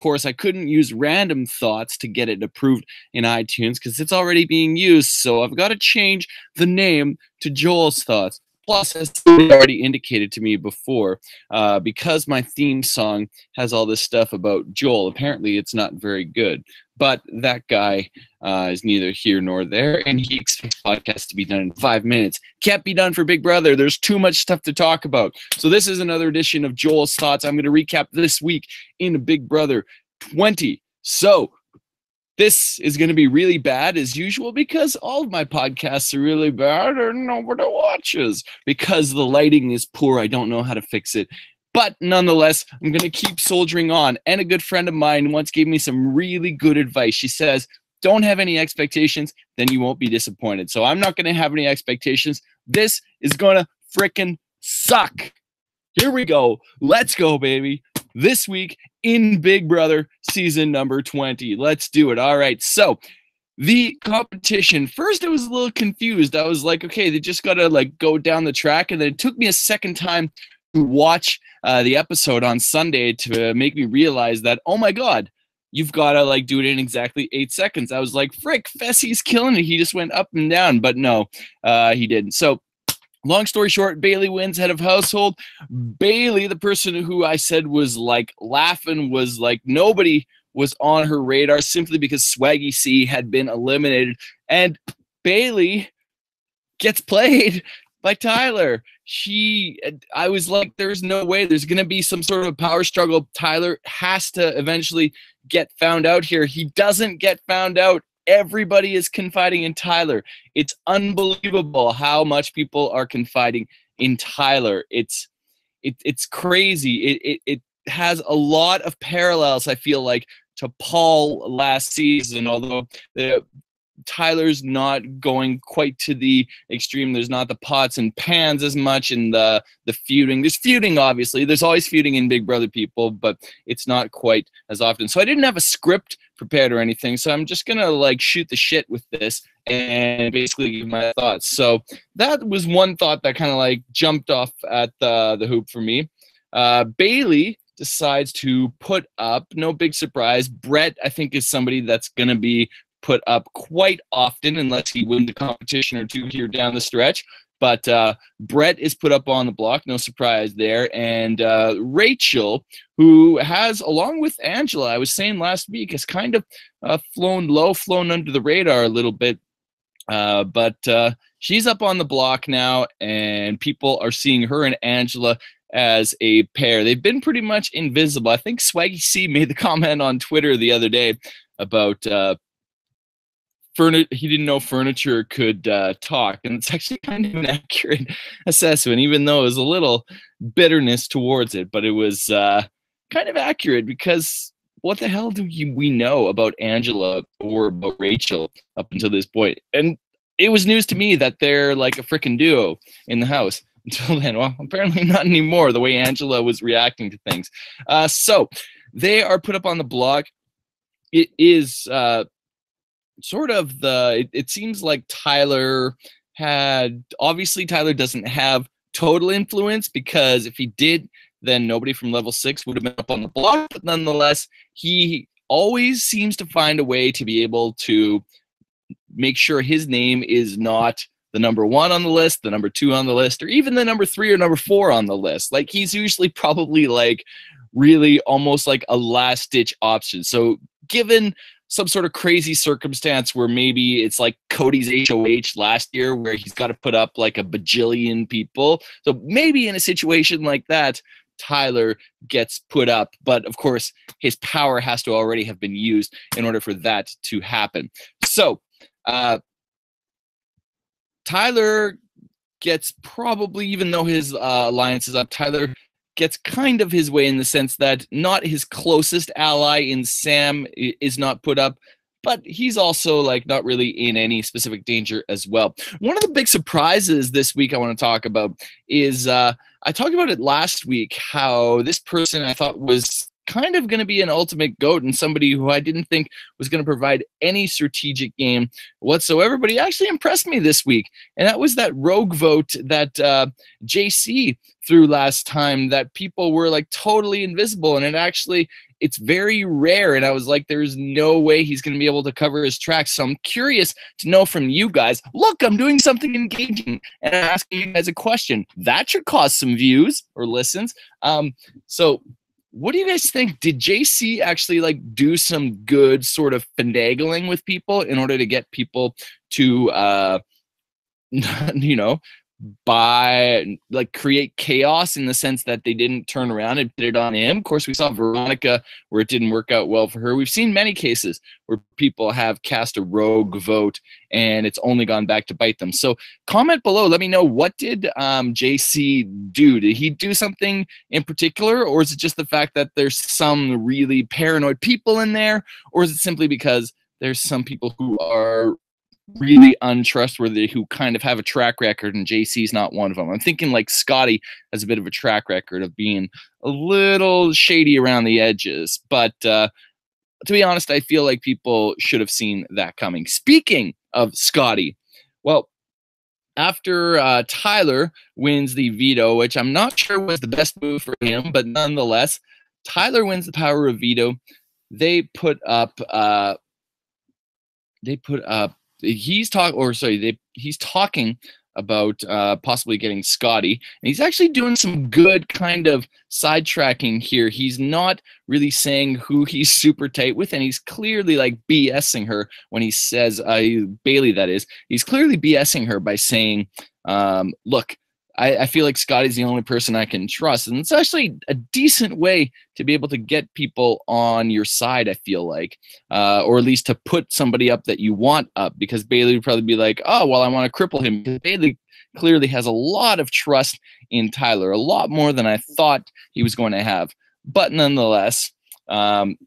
course, I couldn't use Random Thoughts to get it approved in iTunes because it's already being used. So I've got to change the name to Joel's Thoughts. Plus, as somebody already indicated to me before, because my theme song has all this stuff about Joel, apparently it's not very good. But that guy is neither here nor there, and he expects the podcast to be done in 5 minutes. Can't be done for Big Brother. There's too much stuff to talk about. So this is another edition of Joel's Thoughts. I'm going to recap this week in Big Brother 20. So this is going to be really bad as usual because all of my podcasts are really bad and nobody watches because the lighting is poor. I don't know how to fix it. But nonetheless, I'm going to keep soldiering on. And a good friend of mine once gave me some really good advice. She says, don't have any expectations, then you won't be disappointed. So I'm not going to have any expectations. This is going to frickin' suck. Here we go. Let's go, baby. This week in Big Brother season number 20. Let's do it. All right. So the competition, first I was a little confused. I was like, okay, they just got to like go down the track. And then it took me a second time to watch the episode on Sunday to make me realize that, oh my God, you've got to like do it in exactly 8 seconds. I was like, frick, Fessy's killing it. He just went up and down, but no, he didn't. So long story short, Bailey wins head of household. Bailey, the person who I said was like laughing, was like nobody was on her radar simply because Swaggy C had been eliminated. And Bailey gets played by Tyler. I was like, there's no way. There's going to be some sort of power struggle. Tyler has to eventually get found out here. He doesn't get found out. Everybody is confiding in Tyler. It's unbelievable how much people are confiding in Tyler. It's crazy. It has a lot of parallels, I feel like, to Paul last season, although Tyler's not going quite to the extreme. There's not the pots and pans as much in the feuding. There's feuding, obviously. There's always feuding in Big Brother, people, but it's not quite as often. So I didn't have a script prepared or anything, so I'm just gonna like shoot the shit with this and basically give my thoughts. So that was one thought that kind of like jumped off at the hoop for me. Bailey decides to put up, no big surprise, Brett, I think, is somebody that's gonna be put up quite often unless he wins a competition or two here down the stretch. But Brett is put up on the block, no surprise there. And Rachel, who has, along with Angela, I was saying last week, has kind of flown under the radar a little bit. But she's up on the block now, and people are seeing her and Angela as a pair. They've been pretty much invisible. I think Swaggy C made the comment on Twitter the other day about he didn't know furniture could talk, and it's actually kind of an accurate assessment, even though it was a little bitterness towards it, but it was kind of accurate because what the hell do we know about Angela or about Rachel up until this point? And it was news to me that they're like a freaking duo in the house until then. Well, apparently not anymore, the way Angela was reacting to things. So they are put up on the block. It is sort of it seems like Tyler doesn't have total influence, because if he did, then nobody from level 6 would have been up on the block. But nonetheless, he always seems to find a way to be able to make sure his name is not the number 1 on the list, the number 2 on the list, or even the number 3 or number 4 on the list. Like, he's usually probably like really almost like a last ditch option. So given some sort of crazy circumstance where maybe it's like Cody's HOH last year where he's got to put up like a bajillion people. So maybe in a situation like that, Tyler gets put up. But of course, his power has to already have been used in order for that to happen. So Tyler gets probably, even though his alliance is up, Tyler gets kind of his way in the sense that not his closest ally in Sam is not put up, but he's also like not really in any specific danger as well. One of the big surprises this week I want to talk about is I talked about it last week, how this person I thought was kind of going to be an ultimate GOAT and somebody who I didn't think was going to provide any strategic game whatsoever, but he actually impressed me this week. And that was that rogue vote that JC threw last time, that people were like totally invisible, and it actually it's very rare. And I was like, there's no way he's going to be able to cover his tracks. So I'm curious to know from you guys. Look, I'm doing something engaging and I'm asking you guys a question. That should cause some views or listens. So what do you guys think? Did JC actually like do some good sort of finagling with people in order to get people to, you know, create chaos in the sense that they didn't turn around and put it on him? Of course, we saw Veronica where it didn't work out well for her. We've seen many cases where people have cast a rogue vote and it's only gone back to bite them. So comment below. Let me know, what did JC do? Did he do something in particular, or is it just the fact that there's some really paranoid people in there, or is it simply because there's some people who are really untrustworthy who kind of have a track record, and JC's not one of them? I'm thinking like Scotty has a bit of a track record of being a little shady around the edges, but to be honest, I feel like people should have seen that coming. Speaking of Scotty, well, after Tyler wins the veto, which I'm not sure was the best move for him, but nonetheless, Tyler wins the power of veto. He's talking about possibly getting Scotty, and he's actually doing some good kind of sidetracking here. He's not really saying who he's super tight with, and he's clearly like BSing her when he says Bailey, that is. He's clearly BSing her by saying, look, I feel like Scotty's the only person I can trust. And it's actually a decent way to be able to get people on your side, I feel like, or at least to put somebody up that you want up, because Bailey would probably be like, oh, well, I want to cripple him. Because Bailey clearly has a lot of trust in Tyler, a lot more than I thought he was going to have. But nonetheless, doesn't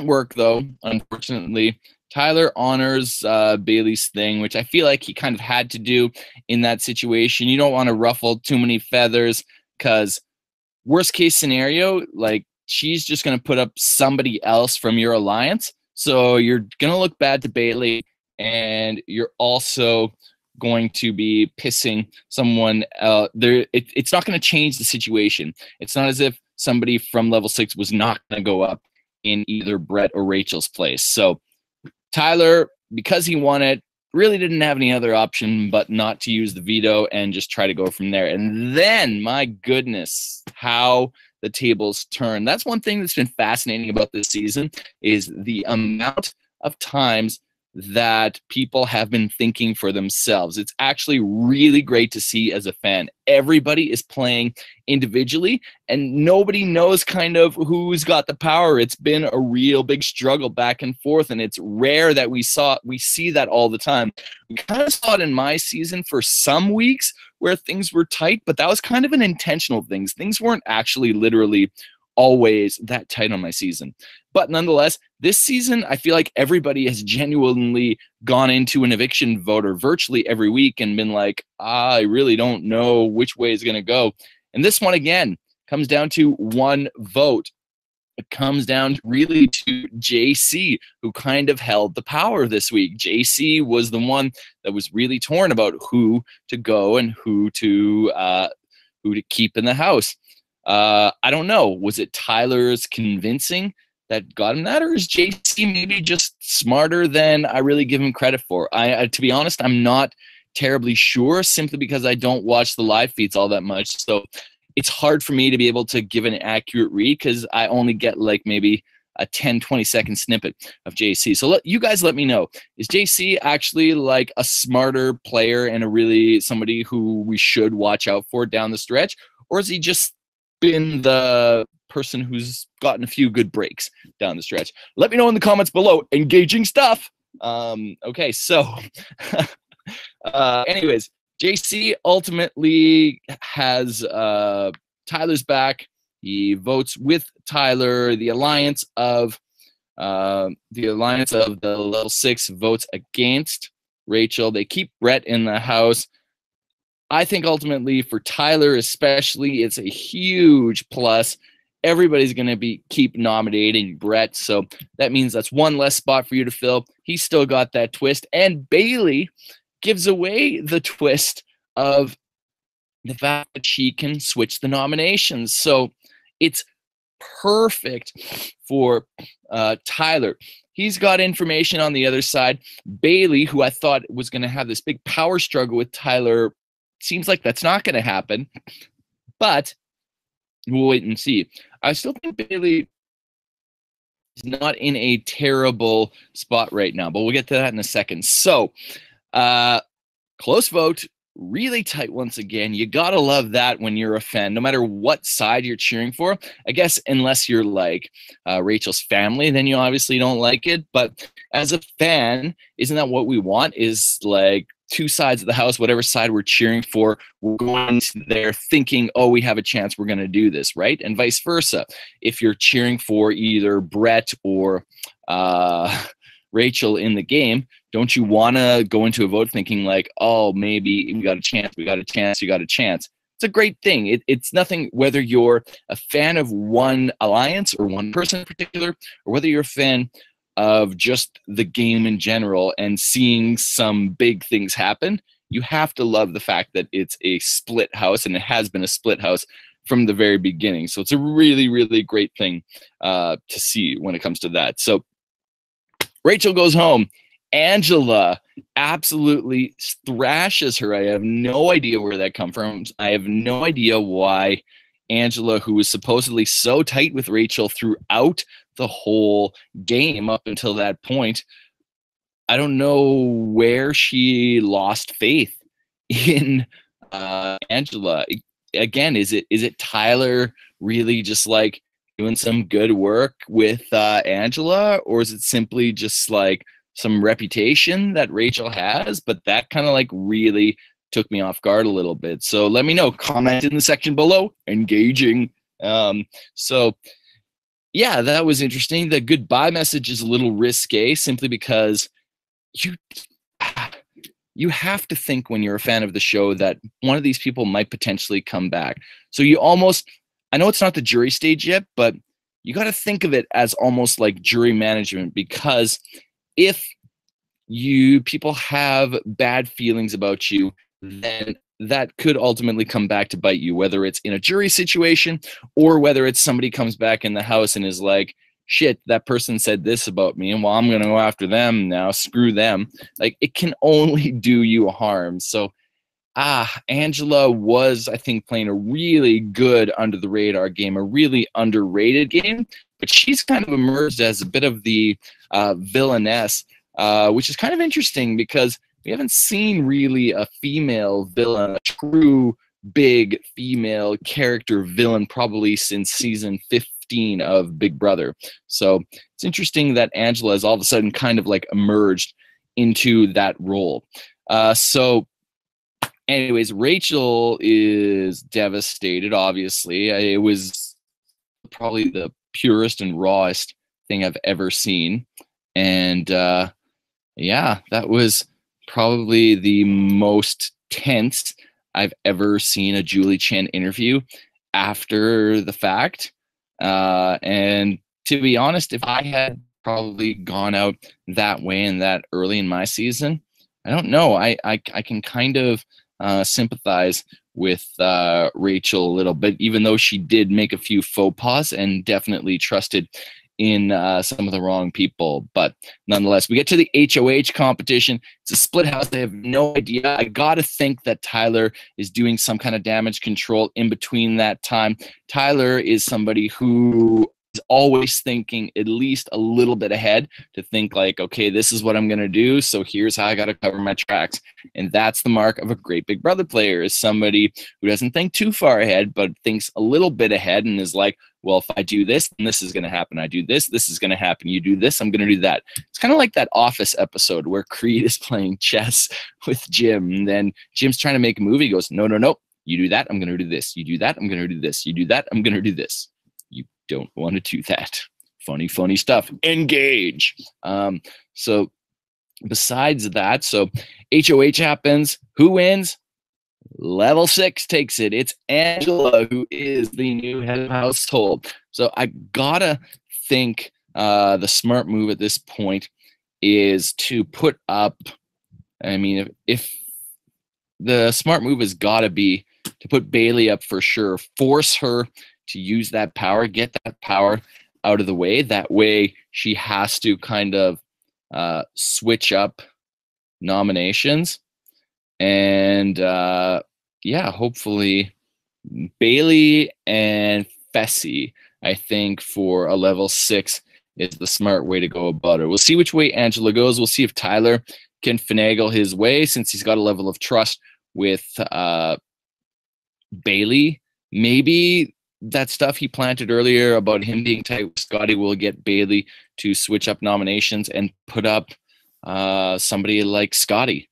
work, though, unfortunately. Tyler honors Bailey's thing, which I feel like he kind of had to do in that situation. You don't want to ruffle too many feathers, because worst case scenario, like, she's just going to put up somebody else from your alliance. So you're going to look bad to Bailey, and you're also going to be pissing someone there. It's not going to change the situation. It's not as if somebody from level 6 was not going to go up in either Brett or Rachel's place. So Tyler, because he won it, really didn't have any other option but not to use the veto and just try to go from there. And then, my goodness, how the tables turn. That's one thing that's been fascinating about this season, is the amount of times that people have been thinking for themselves. It's actually really great to see as a fan. Everybody is playing individually, and nobody knows kind of who's got the power. It's been a real big struggle back and forth, and it's rare that we see that all the time. We kind of saw it in my season for some weeks where things were tight, but that was kind of an intentional thing. Things weren't actually literally always that tight on my season. But nonetheless, this season, I feel like everybody has genuinely gone into an eviction vote, or virtually every week, and been like, I really don't know which way is going to go. And this one, again, comes down to one vote. It comes down really to JC, who kind of held the power this week. JC was the one that was really torn about who to go and who to keep in the house. I don't know. Was it Tyler's convincing that got him that, or is JC maybe just smarter than I really give him credit for? To be honest, I'm not terribly sure, simply because I don't watch the live feeds all that much. So it's hard for me to be able to give an accurate read, because I only get like maybe a 10-20 second snippet of JC. So you guys let me know. Is JC actually like a smarter player and a really somebody who we should watch out for down the stretch, or is he just been the person who's gotten a few good breaks down the stretch? Let me know in the comments below. Engaging stuff. Okay, so anyways, JC ultimately has Tyler's back. He votes with Tyler. The alliance of the level 6 votes against Rachel. They keep Brett in the house. I think ultimately for Tyler especially, it's a huge plus. Everybody's going to keep nominating Brett, so that means that's one less spot for you to fill. He's still got that twist, and Bailey gives away the twist of the fact that she can switch the nominations. So it's perfect for Tyler. He's got information on the other side. Bailey, who I thought was going to have this big power struggle with Tyler, seems like that's not going to happen. But we'll wait and see. I still think Bailey is not in a terrible spot right now, but we'll get to that in a second. So, close vote. Really tight once again. You gotta love that when you're a fan, no matter what side you're cheering for. I guess unless you're like Rachel's family, then you obviously don't like it. But as a fan, isn't that what we want? Is like two sides of the house, whatever side we're cheering for, we're going there thinking, oh, we have a chance, we're going to do this, right? And vice versa. If you're cheering for either Brett or Rachel in the game, don't you want to go into a vote thinking like, oh, maybe we got a chance, we got a chance, you got a chance? It's a great thing. It's nothing whether you're a fan of one alliance or one person in particular, or whether you're a fan of just the game in general and seeing some big things happen. You have to love the fact that it's a split house, and it has been a split house from the very beginning. So it's a really, really great thing to see when it comes to that. So Rachel goes home. Angela absolutely thrashes her. I have no idea where that come from. I have no idea why Angela, who was supposedly so tight with Rachel throughout the whole game up until that point, I don't know where she lost faith in Angela. Again, is it Tyler really just like doing some good work with Angela, or is it simply just like some reputation that Rachel has? But that kind of like really took me off guard a little bit. So let me know. Comment in the section below. Engaging. So yeah, that was interesting. The goodbye message is a little risque simply because you have to think when you're a fan of the show that one of these people might potentially come back. So you almost, I know it's not the jury stage yet, but you got to think of it as almost like jury management, because if people have bad feelings about you, then that could ultimately come back to bite you, whether it's in a jury situation or whether it's somebody comes back in the house and is like, shit, that person said this about me, and well, I'm going to go after them now, screw them. Like, it can only do you harm. So Angela was, I think, playing a really good under the radar game, a really underrated game, but she's kind of emerged as a bit of the villainess, which is kind of interesting because we haven't seen really a female villain, a true big female character villain, probably since season 15 of Big Brother. So it's interesting that Angela has all of a sudden kind of like emerged into that role. So anyways, Rachel is devastated, obviously. It was probably the purest and rawest thing I've ever seen. And yeah, that was probably the most tense I've ever seen a Julie Chen interview after the fact. And to be honest, if I had probably gone out that way and that early in my season, I don't know. I can kind of sympathize with Rachel a little bit, even though she did make a few faux pas and definitely trusted in some of the wrong people. But nonetheless, we get to the HOH competition. It's a split house. They have no idea. I gotta think that Tyler is doing some kind of damage control in between that time. Tyler is somebody who is always thinking at least a little bit ahead, to think like, okay, this is what I'm gonna do, so here's how I gotta cover my tracks. And that's the mark of a great Big Brother player, is somebody who doesn't think too far ahead, but thinks a little bit ahead and is like, well, if I do this, then this is going to happen. I do this, this is going to happen. You do this, I'm going to do that. It's kind of like that Office episode where Creed is playing chess with Jim. And then Jim's trying to make a movie. He goes, no, no, no. You do that, I'm going to do this. You do that, I'm going to do this. You do that, I'm going to do this. You don't want to do that. Funny, funny stuff. Engage. So besides that, so HOH happens. Who wins? Level 6 takes it. It's Angela, who is the new head of household. So I gotta think the smart move at this point is to put up, I mean, if the smart move has got to be to put Bailey up for sure, force her to use that power, get that power out of the way. That way she has to kind of switch up nominations. And yeah, hopefully Bailey and Fessy, I think, for a level 6 is the smart way to go about it. We'll see which way Angela goes. We'll see if Tyler can finagle his way, since he's got a level of trust with Bailey. Maybe that stuff he planted earlier about him being tight with Scotty will get Bailey to switch up nominations and put up somebody like Scotty,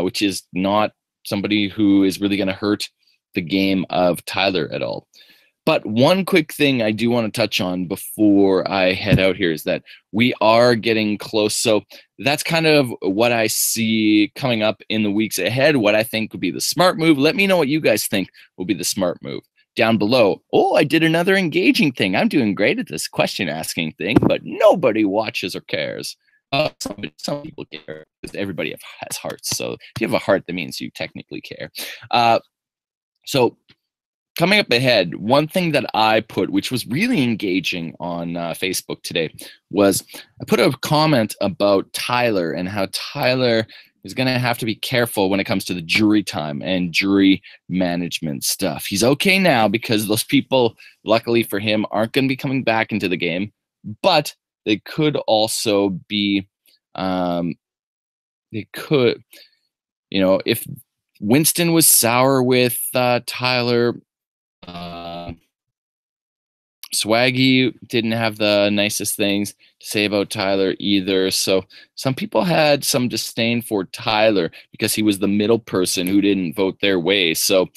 which is not somebody who is really going to hurt the game of Tyler at all. But one quick thing I do want to touch on before I head out here is that we are getting close. So that's kind of what I see coming up in the weeks ahead, what I think would be the smart move. Let me know what you guys think will be the smart move down below. Oh, I did another engaging thing. I'm doing great at this question asking thing, but nobody watches or cares. Some people care, because everybody has hearts. So if you have a heart, that means you technically care. So coming up ahead, one thing that I put, which was really engaging on Facebook today, was I put a comment about Tyler and how Tyler is going to have to be careful when it comes to the jury time and jury management stuff. He's okay now because those people, luckily for him, aren't going to be coming back into the game, but they could also be, if Winston was sour with Tyler, Swaggy didn't have the nicest things to say about Tyler either. So some people had some disdain for Tyler because he was the middle person who didn't vote their way. So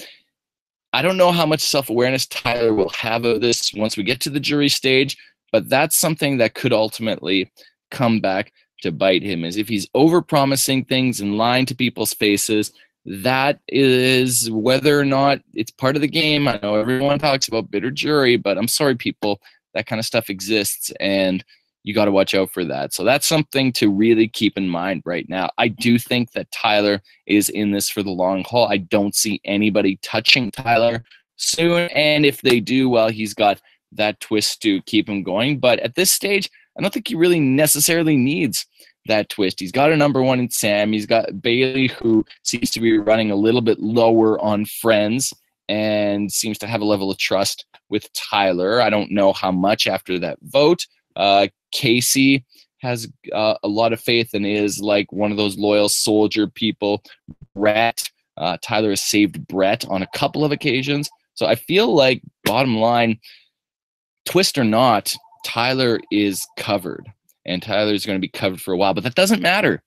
I don't know how much self-awareness Tyler will have of this once we get to the jury stage, but that's something that could ultimately come back to bite him, is if he's over-promising things and lying to people's faces. That is whether or not it's part of the game. I know everyone talks about bitter jury, but I'm sorry, people, that kind of stuff exists, and you got to watch out for that. So that's something to really keep in mind right now. I do think that Tyler is in this for the long haul. I don't see anybody touching Tyler soon, and if they do, well, he's got that twist to keep him going. But at this stage, I don't think he really necessarily needs that twist. He's got a number 1 in Sam. He's got Bailey, who seems to be running a little bit lower on friends and seems to have a level of trust with Tyler. I don't know how much after that vote. Casey has a lot of faith and is like one of those loyal soldier people. Brett, Tyler has saved Brett on a couple of occasions. So I feel like, bottom line, twist or not, Tyler is covered. And Tyler's going to be covered for a while, but that doesn't matter.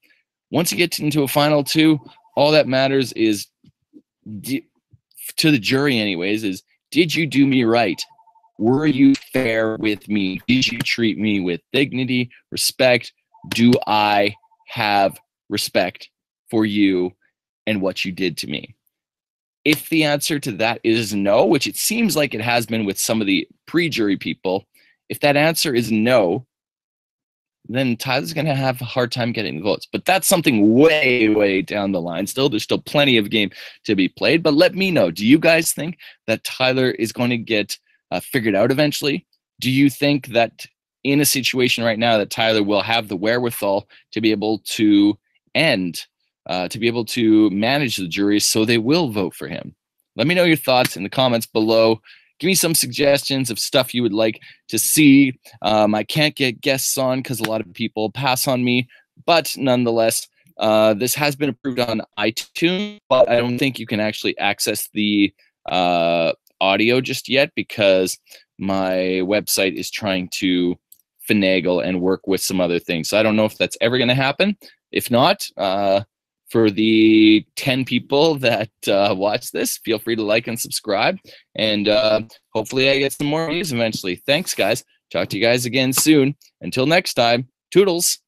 Once you get into a final 2, all that matters is, to the jury anyways, is, did you do me right? Were you fair with me? Did you treat me with dignity, respect? Do I have respect for you and what you did to me? If the answer to that is no, which it seems like it has been with some of the pre-jury people, if that answer is no, then Tyler's going to have a hard time getting the votes. But that's something way, way down the line. There's still plenty of game to be played. But let me know, do you guys think that Tyler is going to get figured out eventually? Do you think that in a situation right now that Tyler will have the wherewithal to be able to to be able to manage the jury so they will vote for him? Let me know your thoughts in the comments below. Give me some suggestions of stuff you would like to see. I can't get guests on because a lot of people pass on me, but nonetheless, this has been approved on iTunes, but I don't think you can actually access the audio just yet because my website is trying to finagle and work with some other things. So I don't know if that's ever going to happen. If not, for the 10 people that watch this, feel free to like and subscribe. And hopefully I get some more views eventually. Thanks, guys. Talk to you guys again soon. Until next time, toodles.